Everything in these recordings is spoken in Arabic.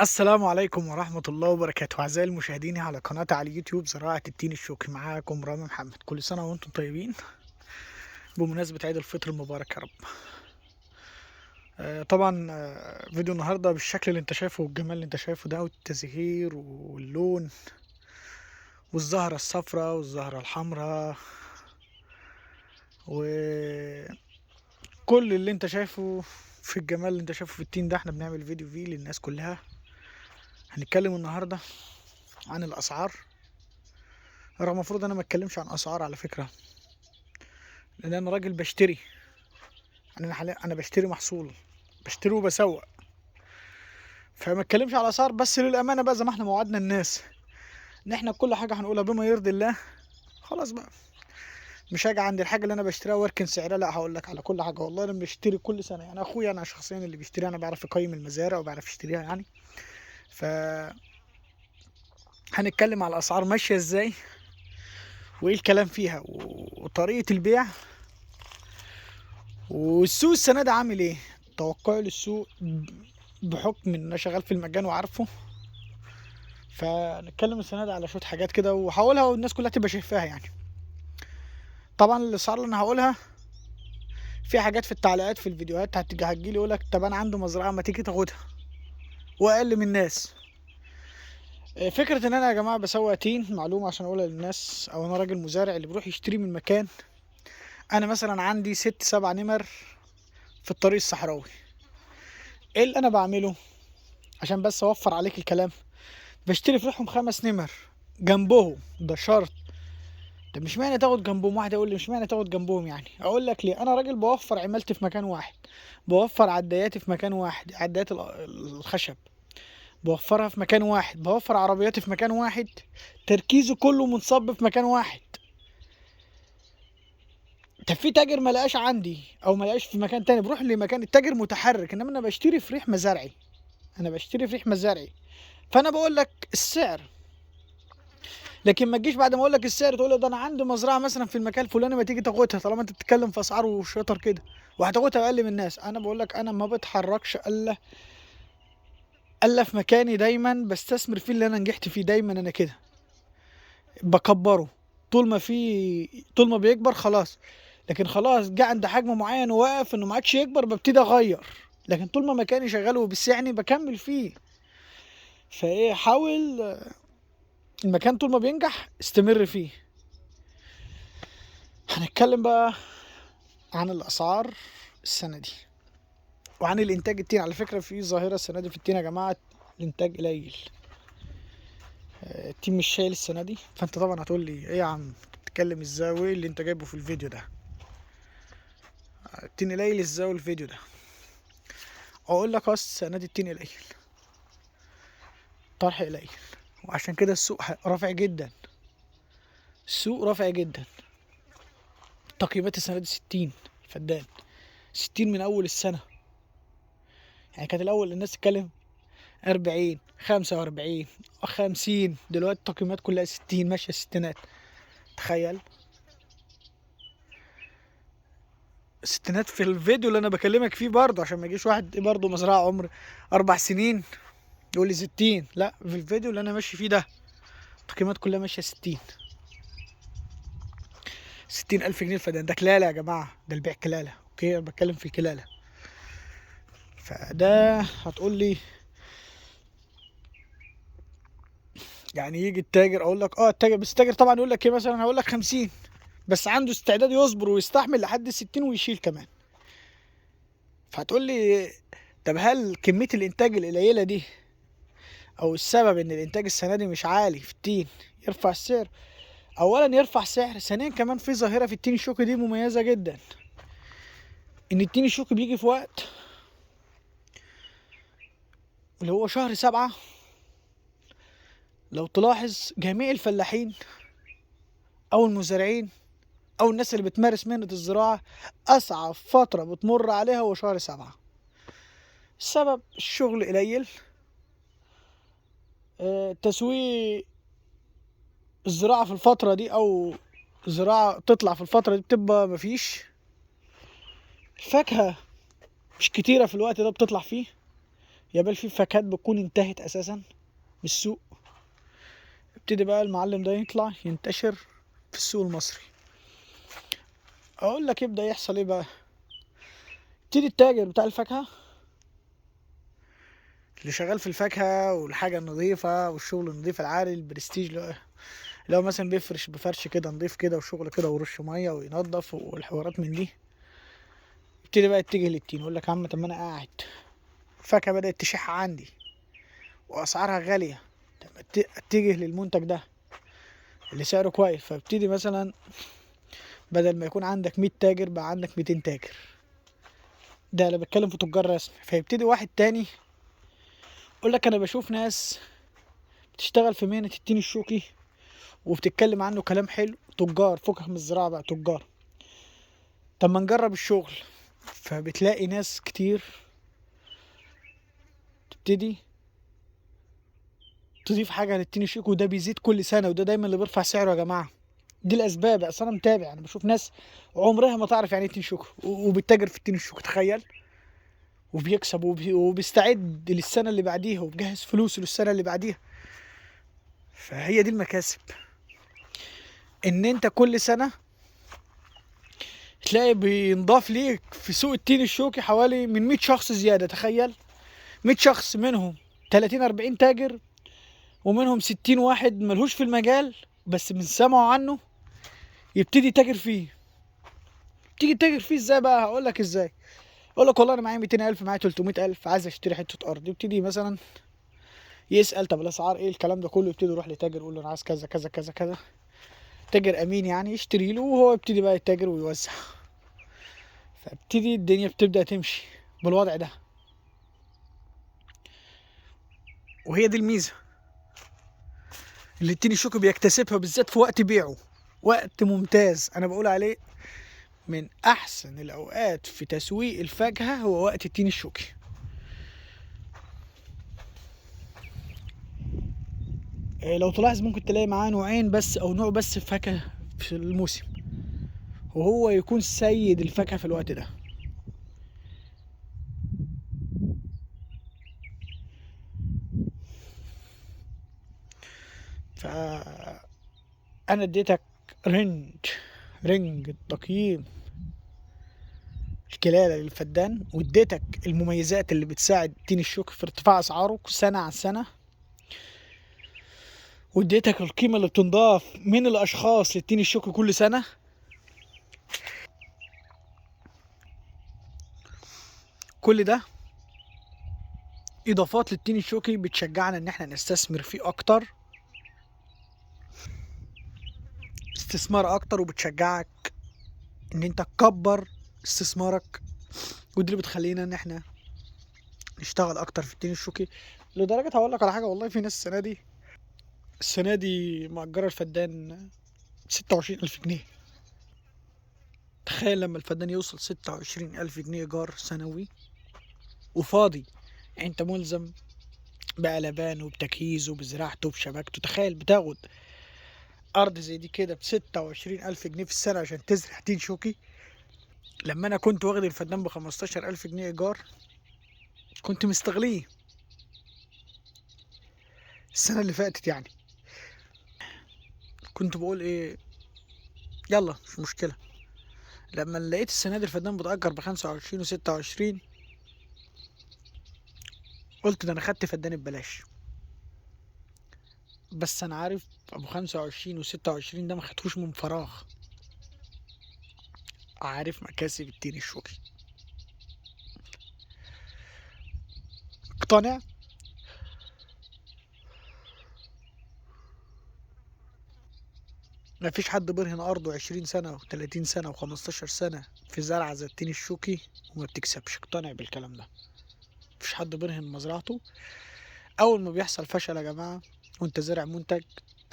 السلام عليكم ورحمة الله وبركاته أعزائي المشاهدين على قناتي على اليوتيوب زراعة التين الشوكي. معاكم رامي محمد. كل سنة وأنتم طيبين بمناسبة عيد الفطر المبارك يا رب. طبعا فيديو النهاردة بالشكل اللي انت شايفه والجمال اللي انت شايفه ده والتزهير واللون والزهرة الصفراء والزهرة الحمراء وكل اللي انت شايفه في الجمال اللي انت شايفه في التين ده. احنا بنعمل فيديو فيه للناس كلها. هنتكلم النهاردة عن الأسعار، رغم المفروض انا ما اتكلمش عن اسعار على فكرة، لان انا راجل بشتري. انا حاليا انا بشتري محصول، بشتري وبسوق، فما اتكلمش على اسعار. بس للامانه بقى زي ما احنا موعدنا الناس ان احنا كل حاجه هنقولها بما يرضي الله، خلاص بقى مش هاجي عند الحاجه اللي انا بشتريها واركن سعرها، لا هقول لك على كل حاجه. والله انا بشتري كل سنه، يعني اخويا انا شخصيا اللي بيشتريها، انا بعرف اقيم المزارع وبعرف اشتريها يعني. ف هنتكلم على الاسعار ماشيه ازاي وايه الكلام فيها وطريقه البيع والسوق السنه ده عامل ايه. توقعي للسوق بحكم ان انا شغال في المجال وعارفه. فنتكلم السنه دي على شويه حاجات كده وهقولها والناس كلها تبقى شايفاها يعني. طبعا الاسعار اللي انا هقولها في حاجات في التعليقات في الفيديوهات هتجيلي يقولك طب انا عنده مزرعه ما تيجي تاخدها واقل من الناس. فكره ان انا يا جماعه بسوق تين معلومه عشان اقولها للناس، او انا راجل مزارع اللي بيروح يشتري من مكان. انا مثلا عندي 6 7 نمر في الطريق الصحراوي. ايه اللي انا بعمله عشان بس اوفر عليك الكلام؟ بشتري في ريحهم 5 نمر جنبهم، ده شرط. طب مش معنى تاخد جنبهم واحد يقول لي مش معنى تاخد جنبهم، يعني اقول لك ليه. انا راجل بوفر عمالتي في مكان واحد، بوفر عداياتي في مكان واحد، عدايات الخشب بوفرها في مكان واحد، بوفر عربياتي في مكان واحد، تركيزه كله منصب في مكان واحد. طب في تاجر ما لقاش عندي او ما لقاش في مكان تاني بروح لمكان التاجر متحرك، انما انا بشتري في ريح مزارعي. انا بشتري في ريح مزارعي، فانا بقول لك السعر. لكن ما تجيش بعد ما اقول لك السعر تقول لي ده انا عندي مزرعه مثلا في المكان الفلاني ما تيجي تاخدها، طالما انت بتتكلم في اسعار وشطر كده وهتاخدها اقل من الناس. انا بقول لك انا ما بتحركش الا في مكاني، دايما بستثمر فيه اللي انا نجحت فيه. دايما انا كده بكبره طول ما بيكبر خلاص. لكن خلاص جه عند حجم معين وواقف انه ما عادش يكبر ببتدي اغير. لكن طول ما مكاني شغال وبيسعني بكمل فيه. فايه حاول المكان طول ما بينجح استمر فيه. هنتكلم بقى عن الاسعار السنه دي وعن الانتاج التين. على فكره في ظاهره السنه دي في التين يا جماعه، الانتاج قليل. التين مش شايل السنه دي. فانت طبعا هتقول لي ايه يا عم بتتكلم ازاي وايه اللي انت جايبه في الفيديو ده؟ التين قليل ازاي الفيديو ده؟ اقول لك السنه دي التين قليل، طرح قليل، وعشان كده السوق رافع جدا. السوق رافع جدا. تقييمات السنه دي 60 فدان، 60 من اول السنه. يعني كانت الاول الناس تتكلم 40 45 50، دلوقتي التقييمات كلها 60 ماشيه ستينات. تخيل الستينات في الفيديو اللي انا بكلمك فيه برضه، عشان ما يجيش واحد برضه مزرعه عمر 4 سنين يقول لي 60. لا، في الفيديو اللي انا ماشي فيه ده التقييمات كلها ماشيه 60. 60,000 جنيه الفدان. ده كلالة يا جماعة، ده البيع كلالة. اوكي انا بتكلم في الكلالة. فده هتقول لي يعني يجي التاجر اقول لك التاجر، بس التاجر طبعا يقول لك ايه، مثلا هقول لك 50 بس عنده استعداد يصبر ويستحمل لحد 60 ويشيل كمان. فهتقول لي طب هل كمية الانتاج القليلة دي او السبب ان الانتاج السنة دي مش عالي في التين يرفع السعر؟ اولا يرفع سعر، ثانيا كمان في ظاهرة في التين الشوكي دي مميزة جدا، ان التين الشوكي بيجي في وقت اللي هو شهر 7. لو تلاحظ جميع الفلاحين او المزارعين او الناس اللي بتمارس مهنة الزراعة اصعب فترة بتمر عليها هو شهر 7. السبب الشغل قليل. تسويق الزراعة في الفترة دي او زراعة تطلع في الفترة دي بتبقى مفيش. الفاكهة مش كتيرة في الوقت ده بتطلع فيه. يا بل في فاكهات بتكون انتهت اساسا من السوق، يبتدي بقى المعلم ده يطلع ينتشر في السوق المصري. اقول لك يبدأ يحصل ايه بقى؟ يبتدي التاجر بتاع الفاكهة اللي شغال في الفاكهة والحاجة النظيفة والشغل النظيف العالي البرستيج، اللي هو مثلا بيفرش بفرش كده نظيف كده وشغل كده ورش مية وينظف والحوارات من دي، يبتدي بقى يتجه للتين. يقول لك يا عم طب ما انا قاعد الفاكهة بدأت تشح عندي واسعارها غالية، طب اتجه للمنتج ده اللي سعره كويس. فابتدي مثلا بدل ما يكون عندك 100 تاجر بقى عندك 200 تاجر، ده انا بتكلم في تجار رسمي. فيبتدي واحد تاني يقول لك انا بشوف ناس بتشتغل في مهنة التين الشوكي وبتتكلم عنه كلام حلو، تجار فكك من الزراعة بقى تجار، طب ما نجرب الشغل. فبتلاقي ناس كتير تبتدي تضيف حاجة للتين الشوكي، وده بيزيد كل سنة، وده دايما اللي بيرفع سعره يا جماعة. دي الأسباب. أصل أنا متابع، أنا بشوف ناس عمرها ما تعرف يعني إيه تين شوكي وبتتاجر في التين الشوكي، تخيل، وبيكسب وبيستعد للسنة اللي بعديها وبجهز فلوسه للسنة اللي بعديها. فهي دي المكاسب، إن أنت كل سنة تلاقي بينضاف ليك في سوق التين الشوكي حوالي من 100 شخص زيادة. تخيل 100 شخص منهم 30 40 تاجر، ومنهم 60 واحد ملهوش في المجال بس من سمعوا عنه يبتدي يتاجر فيه. تيجي تتاجر فيه ازاي بقى؟ هقول لك ازاي. اقول لك والله انا معايا 200,000 معايا 300,000 عايز اشتري حته ارض، يبتدي مثلا يسال طب الاسعار ايه الكلام ده كله، يبتدي يروح لتاجر يقول له انا عايز كذا كذا كذا كذا، تاجر امين يعني يشتري له، وهو يبتدي بقى يتاجر ويوزع. فابتدي الدنيا بتبدا تمشي بالوضع ده. وهي دي الميزه اللي التين الشوكي بيكتسبها بالذات في وقت بيعه، وقت ممتاز انا بقول عليه من احسن الاوقات في تسويق الفاكهه هو وقت التين الشوكي. لو تلاحظ ممكن تلاقي معاه نوعين بس او نوع بس فاكهه في الموسم، وهو يكون سيد الفاكهه في الوقت ده. ف انا اديتك رينج التقييم الكلالة للفدان، واديتك المميزات اللي بتساعد تين الشوكي في ارتفاع اسعاره سنة عن سنة، واديتك القيمة اللي بتنضاف من الاشخاص للتين الشوكي كل سنة. كل ده اضافات للتين الشوكي بتشجعنا ان احنا نستثمر فيه اكتر، استثمار اكتر، وبتشجعك ان انت تكبر استثمارك. ودي اللي بتخلينا ان احنا نشتغل اكتر في التين الشوكي. لدرجة هقول لك على حاجة، والله في ناس السنة دي مأجرة الفدان 26,000 جنيه. تخيل لما الفدان يوصل 26,000 جنيه إيجار سنوي وفاضي، يعني أنت ملزم بقلبان وبتجهيزه وبزراعته وبشبكته. تخيل بتاخد أرض زي دي كده ب26,000 جنيه في السنة عشان تزرع تين شوكي. لما أنا كنت واخد الفدان ب15,000 جنيه إيجار كنت مستغليه السنة اللي فاتت. يعني كنت بقول إيه، يلا مش مشكلة. لما لقيت السنة دي الفدان بتأجر ب25 و26 قلت ده أنا خدت فدان ببلاش. بس أنا عارف أبو 25 و26 ده ما خدتوش من فراغ، عارف مكاسب التين الشوكي، مقتنع. مفيش حد بيرهن أرضه 20 سنة و30 سنة و15 سنة في زرعة زي التين الشوكي وما بتكسبش. اقتنع بالكلام ده. مفيش حد بيرهن مزرعته. أول ما بيحصل فشل يا جماعة وأنت زارع منتج،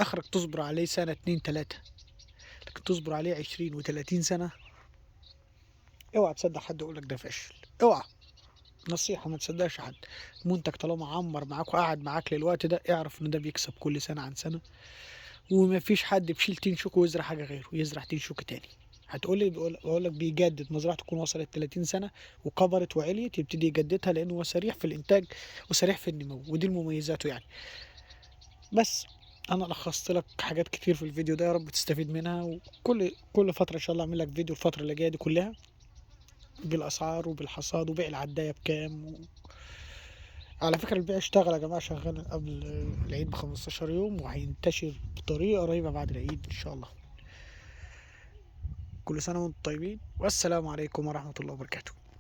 آخرك تصبر عليه سنة 2 3، لكن تصبر عليه 20 و30 سنة اوعى تصدق حد يقولك ده فاشل. اوعى، نصيحة ما تصدقش حد. منتج طالما عمر معاك وقعد معاك للوقت ده اعرف ان ده بيكسب كل سنة عن سنة. ومفيش حد بيشيل تين شوكي ويزرع حاجة غيره، يزرع تين شوكي تاني. هتقولي بقول لك بيجدد، مزرعة تكون وصلت 30 سنة وكبرت وعليت يبتدي يجددها، لأنه هو سريع في الإنتاج وسريع في النمو، ودي المميزاته يعني. بس أنا لخصت لك حاجات كتير في الفيديو ده، يا رب تستفيد منها. وكل فترة إن شاء الله أعمل لك فيديو الفترة اللي جاية دي كلها بالأسعار وبالحصاد وبيع العداية بكام على فكرة البيع اشتغل يا جماعة، شغال قبل العيد ب15 يوم، وهينتشر بطريقة رهيبة بعد العيد إن شاء الله. كل سنة وانتم طيبين، والسلام عليكم ورحمة الله وبركاته.